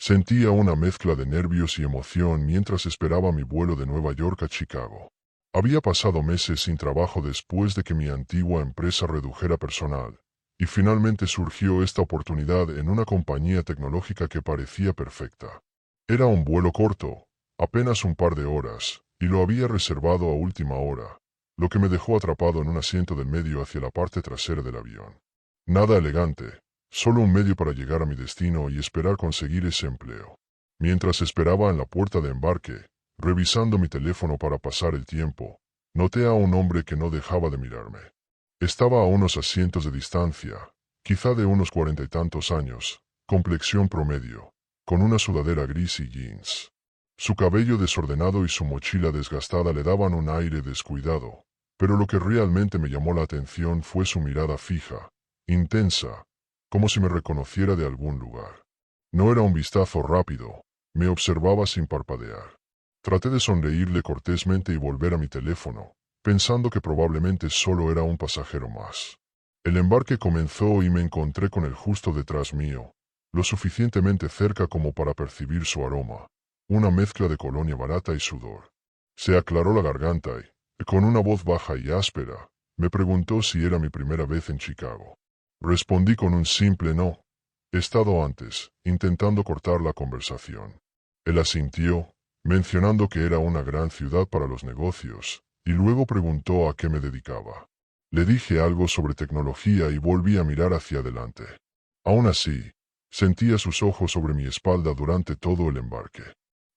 Sentía una mezcla de nervios y emoción mientras esperaba mi vuelo de Nueva York a Chicago. Había pasado meses sin trabajo después de que mi antigua empresa redujera personal, y finalmente surgió esta oportunidad en una compañía tecnológica que parecía perfecta. Era un vuelo corto, apenas un par de horas, y lo había reservado a última hora, lo que me dejó atrapado en un asiento del medio hacia la parte trasera del avión. Nada elegante, solo un medio para llegar a mi destino y esperar conseguir ese empleo. Mientras esperaba en la puerta de embarque, revisando mi teléfono para pasar el tiempo, noté a un hombre que no dejaba de mirarme. Estaba a unos asientos de distancia, quizá de unos 40 y tantos años, complexión promedio, con una sudadera gris y jeans. Su cabello desordenado y su mochila desgastada le daban un aire descuidado, pero lo que realmente me llamó la atención fue su mirada fija, intensa, como si me reconociera de algún lugar. No era un vistazo rápido, me observaba sin parpadear. Traté de sonreírle cortésmente y volver a mi teléfono, pensando que probablemente solo era un pasajero más. El embarque comenzó y me encontré con él justo detrás mío, lo suficientemente cerca como para percibir su aroma, una mezcla de colonia barata y sudor. Se aclaró la garganta y, con una voz baja y áspera, me preguntó si era mi primera vez en Chicago. Respondí con un simple no. He estado antes, intentando cortar la conversación. Él asintió, mencionando que era una gran ciudad para los negocios, y luego preguntó a qué me dedicaba. Le dije algo sobre tecnología y volví a mirar hacia adelante. Aún así, sentía sus ojos sobre mi espalda durante todo el embarque.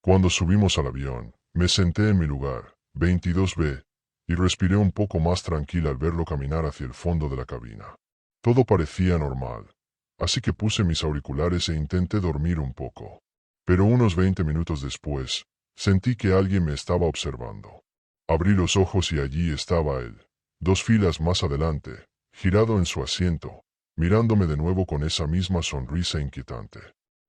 Cuando subimos al avión, me senté en mi lugar, 22B, y respiré un poco más tranquila al verlo caminar hacia el fondo de la cabina. Todo parecía normal, así que puse mis auriculares e intenté dormir un poco. Pero unos 20 minutos después, sentí que alguien me estaba observando. Abrí los ojos y allí estaba él, 2 filas más adelante, girado en su asiento, mirándome de nuevo con esa misma sonrisa inquietante.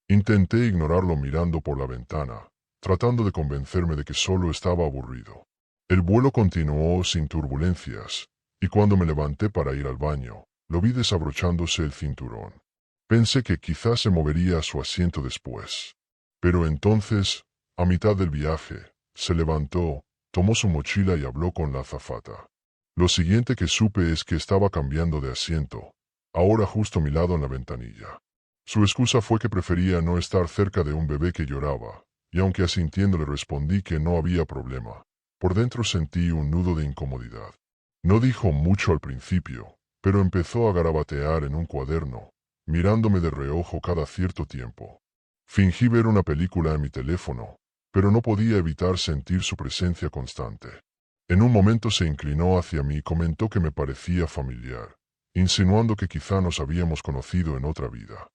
Intenté ignorarlo mirando por la ventana, tratando de convencerme de que solo estaba aburrido. El vuelo continuó sin turbulencias, y cuando me levanté para ir al baño, lo vi desabrochándose el cinturón. Pensé que quizás se movería a su asiento después. Pero entonces, a mitad del viaje, se levantó, tomó su mochila y habló con la azafata. Lo siguiente que supe es que estaba cambiando de asiento, ahora justo a mi lado en la ventanilla. Su excusa fue que prefería no estar cerca de un bebé que lloraba, y aunque asintiendo le respondí que no había problema, por dentro sentí un nudo de incomodidad. No dijo mucho al principio, pero empezó a garabatear en un cuaderno, mirándome de reojo cada cierto tiempo. Fingí ver una película en mi teléfono, pero no podía evitar sentir su presencia constante. En un momento se inclinó hacia mí y comentó que me parecía familiar, insinuando que quizá nos habíamos conocido en otra vida.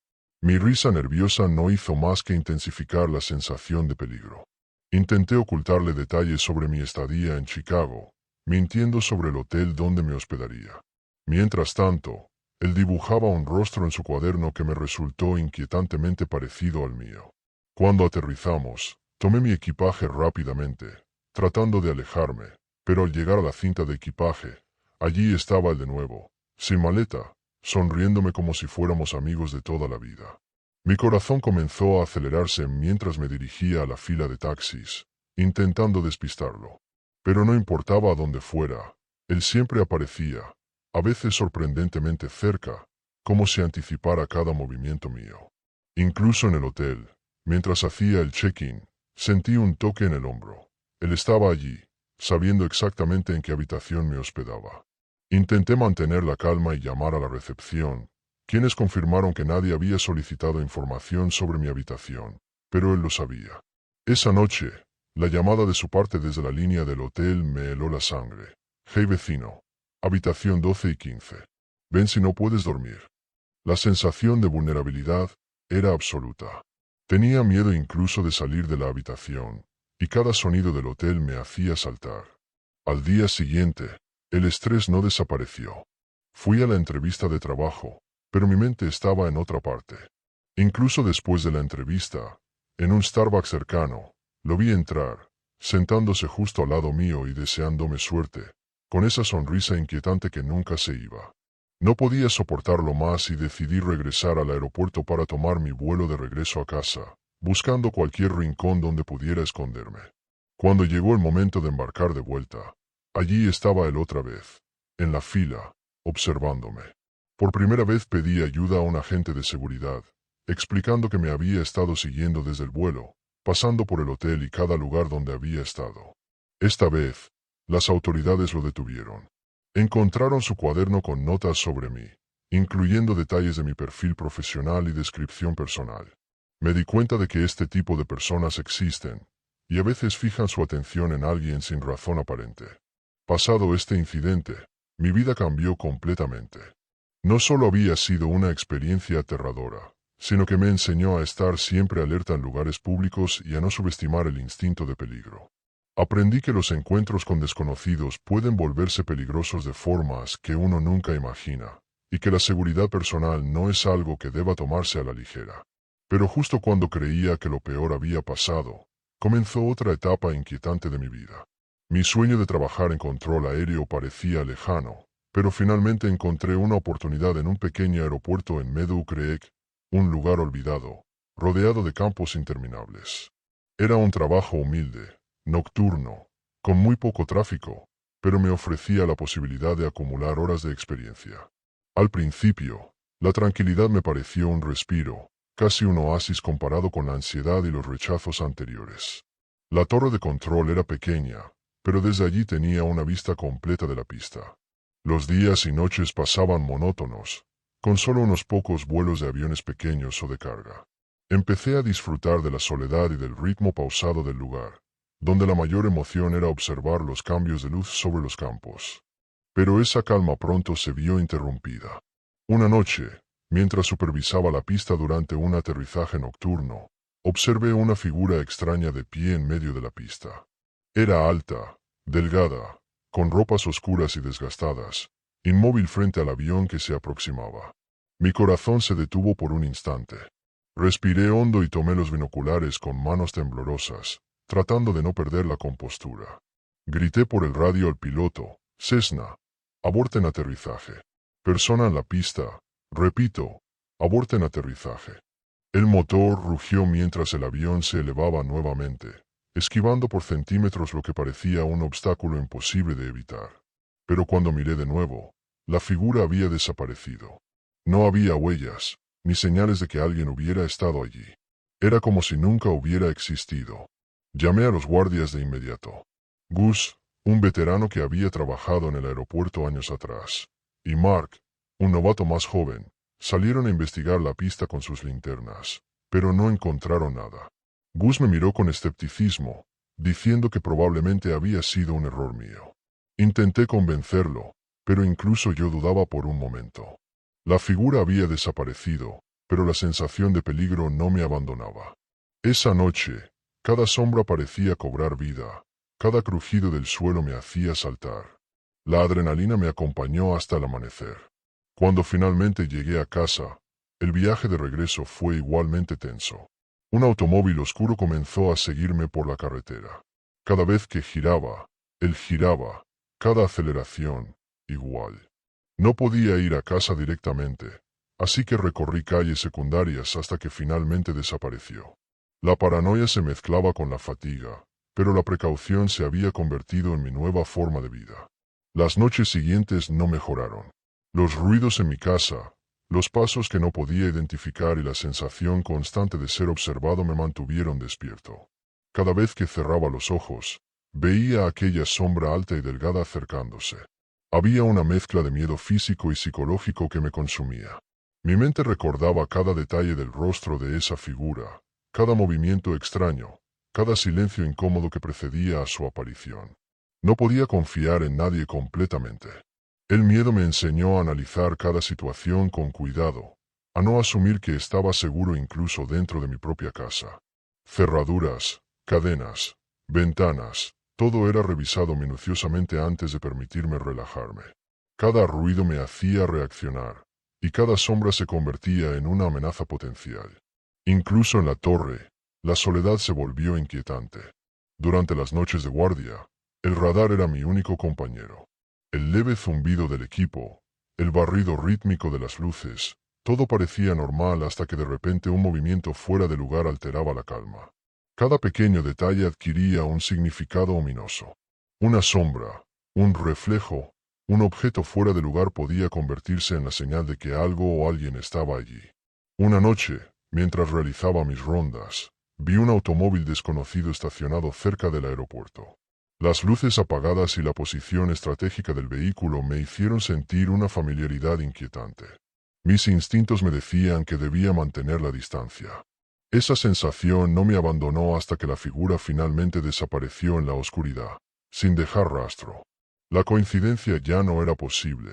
Mi risa nerviosa no hizo más que intensificar la sensación de peligro. Intenté ocultarle detalles sobre mi estadía en Chicago, mintiendo sobre el hotel donde me hospedaría. Mientras tanto, él dibujaba un rostro en su cuaderno que me resultó inquietantemente parecido al mío. Cuando aterrizamos, tomé mi equipaje rápidamente, tratando de alejarme, pero al llegar a la cinta de equipaje, allí estaba él de nuevo, sin maleta, sonriéndome como si fuéramos amigos de toda la vida. Mi corazón comenzó a acelerarse mientras me dirigía a la fila de taxis, intentando despistarlo. Pero no importaba a dónde fuera, él siempre aparecía, a veces sorprendentemente cerca, como si anticipara cada movimiento mío. Incluso en el hotel, mientras hacía el check-in, sentí un toque en el hombro. Él estaba allí, sabiendo exactamente en qué habitación me hospedaba. Intenté mantener la calma y llamar a la recepción, quienes confirmaron que nadie había solicitado información sobre mi habitación, pero él lo sabía. Esa noche, la llamada de su parte desde la línea del hotel me heló la sangre. Hey vecino, habitación 12 y 15. Ven si no puedes dormir. La sensación de vulnerabilidad era absoluta. Tenía miedo incluso de salir de la habitación, y cada sonido del hotel me hacía saltar. Al día siguiente, el estrés no desapareció. Fui a la entrevista de trabajo, pero mi mente estaba en otra parte. Incluso después de la entrevista, en un Starbucks cercano, lo vi entrar, sentándose justo al lado mío y deseándome suerte, con esa sonrisa inquietante que nunca se iba. No podía soportarlo más y decidí regresar al aeropuerto para tomar mi vuelo de regreso a casa, buscando cualquier rincón donde pudiera esconderme. Cuando llegó el momento de embarcar de vuelta, allí estaba él otra vez, en la fila, observándome. Por primera vez pedí ayuda a un agente de seguridad, explicando que me había estado siguiendo desde el vuelo, pasando por el hotel y cada lugar donde había estado. Esta vez, las autoridades lo detuvieron. Encontraron su cuaderno con notas sobre mí, incluyendo detalles de mi perfil profesional y descripción personal. Me di cuenta de que este tipo de personas existen, y a veces fijan su atención en alguien sin razón aparente. Pasado este incidente, mi vida cambió completamente. No solo había sido una experiencia aterradora, sino que me enseñó a estar siempre alerta en lugares públicos y a no subestimar el instinto de peligro. Aprendí que los encuentros con desconocidos pueden volverse peligrosos de formas que uno nunca imagina, y que la seguridad personal no es algo que deba tomarse a la ligera. Pero justo cuando creía que lo peor había pasado, comenzó otra etapa inquietante de mi vida. Mi sueño de trabajar en control aéreo parecía lejano, pero finalmente encontré una oportunidad en un pequeño aeropuerto en Meadow Creek, un lugar olvidado, rodeado de campos interminables. Era un trabajo humilde, nocturno, con muy poco tráfico, pero me ofrecía la posibilidad de acumular horas de experiencia. Al principio, la tranquilidad me pareció un respiro, casi un oasis comparado con la ansiedad y los rechazos anteriores. La torre de control era pequeña, pero desde allí tenía una vista completa de la pista. Los días y noches pasaban monótonos, con solo unos pocos vuelos de aviones pequeños o de carga. Empecé a disfrutar de la soledad y del ritmo pausado del lugar, donde la mayor emoción era observar los cambios de luz sobre los campos. Pero esa calma pronto se vio interrumpida. Una noche, mientras supervisaba la pista durante un aterrizaje nocturno, observé una figura extraña de pie en medio de la pista. Era alta, delgada, con ropas oscuras y desgastadas, inmóvil frente al avión que se aproximaba. Mi corazón se detuvo por un instante. Respiré hondo y tomé los binoculares con manos temblorosas, tratando de no perder la compostura. Grité por el radio al piloto: Cessna, aborten aterrizaje. Persona en la pista, repito, aborten aterrizaje. El motor rugió mientras el avión se elevaba nuevamente, esquivando por centímetros lo que parecía un obstáculo imposible de evitar. Pero cuando miré de nuevo, la figura había desaparecido. No había huellas, ni señales de que alguien hubiera estado allí. Era como si nunca hubiera existido. Llamé a los guardias de inmediato. Gus, un veterano que había trabajado en el aeropuerto años atrás, y Mark, un novato más joven, salieron a investigar la pista con sus linternas, pero no encontraron nada. Gus me miró con escepticismo, diciendo que probablemente había sido un error mío. Intenté convencerlo, pero incluso yo dudaba por un momento. La figura había desaparecido, pero la sensación de peligro no me abandonaba. Esa noche, cada sombra parecía cobrar vida, cada crujido del suelo me hacía saltar. La adrenalina me acompañó hasta el amanecer. Cuando finalmente llegué a casa, el viaje de regreso fue igualmente tenso. Un automóvil oscuro comenzó a seguirme por la carretera. Cada vez que giraba, él giraba, cada aceleración, igual. No podía ir a casa directamente, así que recorrí calles secundarias hasta que finalmente desapareció. La paranoia se mezclaba con la fatiga, pero la precaución se había convertido en mi nueva forma de vida. Las noches siguientes no mejoraron. Los ruidos en mi casa, los pasos que no podía identificar y la sensación constante de ser observado me mantuvieron despierto. Cada vez que cerraba los ojos, veía aquella sombra alta y delgada acercándose. Había una mezcla de miedo físico y psicológico que me consumía. Mi mente recordaba cada detalle del rostro de esa figura, cada movimiento extraño, cada silencio incómodo que precedía a su aparición. No podía confiar en nadie completamente. El miedo me enseñó a analizar cada situación con cuidado, a no asumir que estaba seguro incluso dentro de mi propia casa. Cerraduras, cadenas, ventanas, todo era revisado minuciosamente antes de permitirme relajarme. Cada ruido me hacía reaccionar, y cada sombra se convertía en una amenaza potencial. Incluso en la torre, la soledad se volvió inquietante. Durante las noches de guardia, el radar era mi único compañero. El leve zumbido del equipo, el barrido rítmico de las luces, Todo parecía normal hasta que de repente un movimiento fuera de lugar alteraba la calma. Cada pequeño detalle adquiría un significado ominoso. Una sombra, un reflejo, un objeto fuera de lugar podía convertirse en la señal de que algo o alguien estaba allí. Una noche, mientras realizaba mis rondas, vi un automóvil desconocido estacionado cerca del aeropuerto. Las luces apagadas y la posición estratégica del vehículo me hicieron sentir una familiaridad inquietante. Mis instintos me decían que debía mantener la distancia. Esa sensación no me abandonó hasta que la figura finalmente desapareció en la oscuridad, sin dejar rastro. La coincidencia ya no era posible.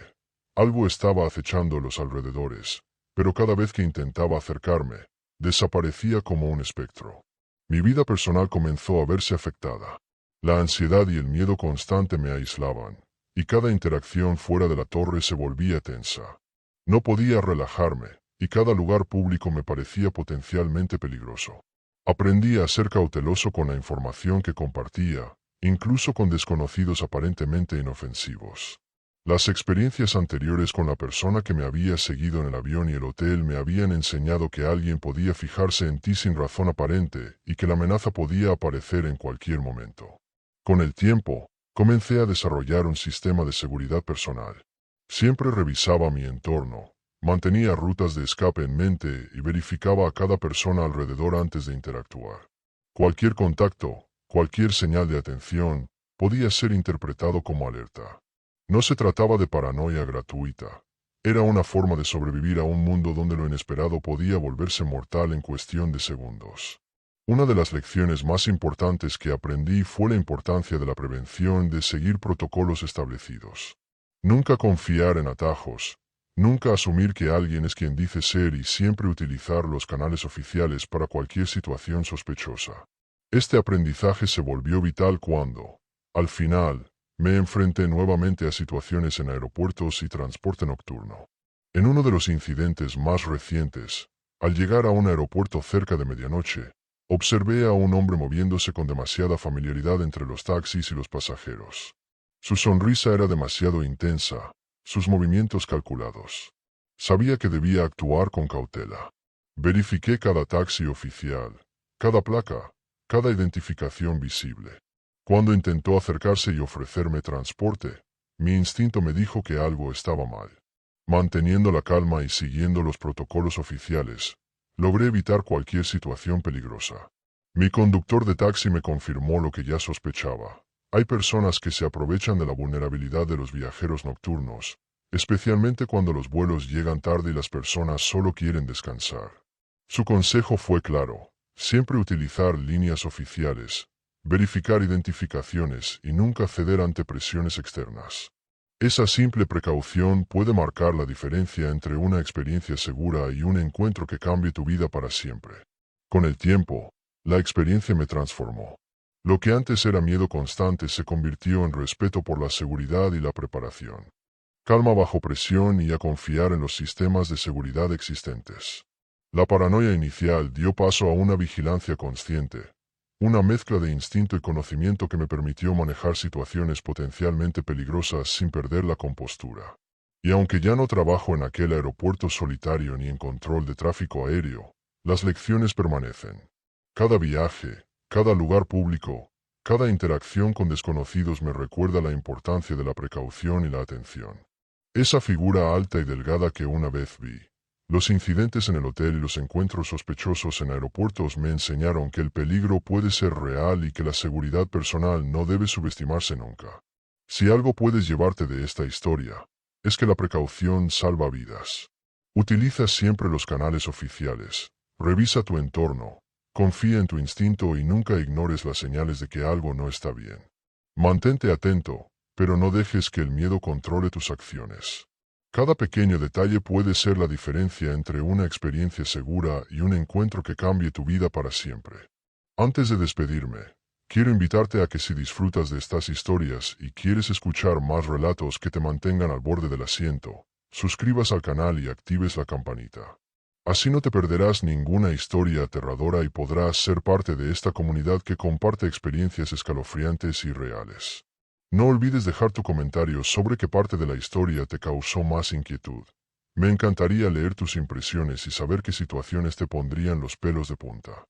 Algo estaba acechando los alrededores, pero cada vez que intentaba acercarme, desaparecía como un espectro. Mi vida personal comenzó a verse afectada. La ansiedad y el miedo constante me aislaban, y cada interacción fuera de la torre se volvía tensa. No podía relajarme, y cada lugar público me parecía potencialmente peligroso. Aprendí a ser cauteloso con la información que compartía, incluso con desconocidos aparentemente inofensivos. Las experiencias anteriores con la persona que me había seguido en el avión y el hotel me habían enseñado que alguien podía fijarse en ti sin razón aparente y que la amenaza podía aparecer en cualquier momento. Con el tiempo, comencé a desarrollar un sistema de seguridad personal. Siempre revisaba mi entorno, mantenía rutas de escape en mente y verificaba a cada persona alrededor antes de interactuar. Cualquier contacto, cualquier señal de atención, podía ser interpretado como alerta. No se trataba de paranoia gratuita. Era una forma de sobrevivir a un mundo donde lo inesperado podía volverse mortal en cuestión de segundos. Una de las lecciones más importantes que aprendí fue la importancia de la prevención, de seguir protocolos establecidos. Nunca confiar en atajos, nunca asumir que alguien es quien dice ser y siempre utilizar los canales oficiales para cualquier situación sospechosa. Este aprendizaje se volvió vital cuando, al final, me enfrenté nuevamente a situaciones en aeropuertos y transporte nocturno. En uno de los incidentes más recientes, al llegar a un aeropuerto cerca de medianoche, observé a un hombre moviéndose con demasiada familiaridad entre los taxis y los pasajeros. Su sonrisa era demasiado intensa, sus movimientos calculados. Sabía que debía actuar con cautela. Verifiqué cada taxi oficial, cada placa, cada identificación visible. Cuando intentó acercarse y ofrecerme transporte, mi instinto me dijo que algo estaba mal. Manteniendo la calma y siguiendo los protocolos oficiales, logré evitar cualquier situación peligrosa. Mi conductor de taxi me confirmó lo que ya sospechaba. Hay personas que se aprovechan de la vulnerabilidad de los viajeros nocturnos, especialmente cuando los vuelos llegan tarde y las personas solo quieren descansar. Su consejo fue claro: siempre utilizar líneas oficiales, verificar identificaciones y nunca ceder ante presiones externas. Esa simple precaución puede marcar la diferencia entre una experiencia segura y un encuentro que cambie tu vida para siempre. Con el tiempo, la experiencia me transformó. Lo que antes era miedo constante se convirtió en respeto por la seguridad y la preparación. Calma bajo presión y a confiar en los sistemas de seguridad existentes. La paranoia inicial dio paso a una vigilancia consciente, una mezcla de instinto y conocimiento que me permitió manejar situaciones potencialmente peligrosas sin perder la compostura. Y aunque ya no trabajo en aquel aeropuerto solitario ni en control de tráfico aéreo, las lecciones permanecen. Cada viaje, cada lugar público, cada interacción con desconocidos me recuerda la importancia de la precaución y la atención. Esa figura alta y delgada que una vez vi, los incidentes en el hotel y los encuentros sospechosos en aeropuertos me enseñaron que el peligro puede ser real y que la seguridad personal no debe subestimarse nunca. Si algo puedes llevarte de esta historia, es que la precaución salva vidas. Utiliza siempre los canales oficiales, revisa tu entorno, confía en tu instinto y nunca ignores las señales de que algo no está bien. Mantente atento, pero no dejes que el miedo controle tus acciones. Cada pequeño detalle puede ser la diferencia entre una experiencia segura y un encuentro que cambie tu vida para siempre. Antes de despedirme, quiero invitarte a que si disfrutas de estas historias y quieres escuchar más relatos que te mantengan al borde del asiento, suscribas al canal y actives la campanita. Así no te perderás ninguna historia aterradora y podrás ser parte de esta comunidad que comparte experiencias escalofriantes y reales. No olvides dejar tu comentario sobre qué parte de la historia te causó más inquietud. Me encantaría leer tus impresiones y saber qué situaciones te pondrían los pelos de punta.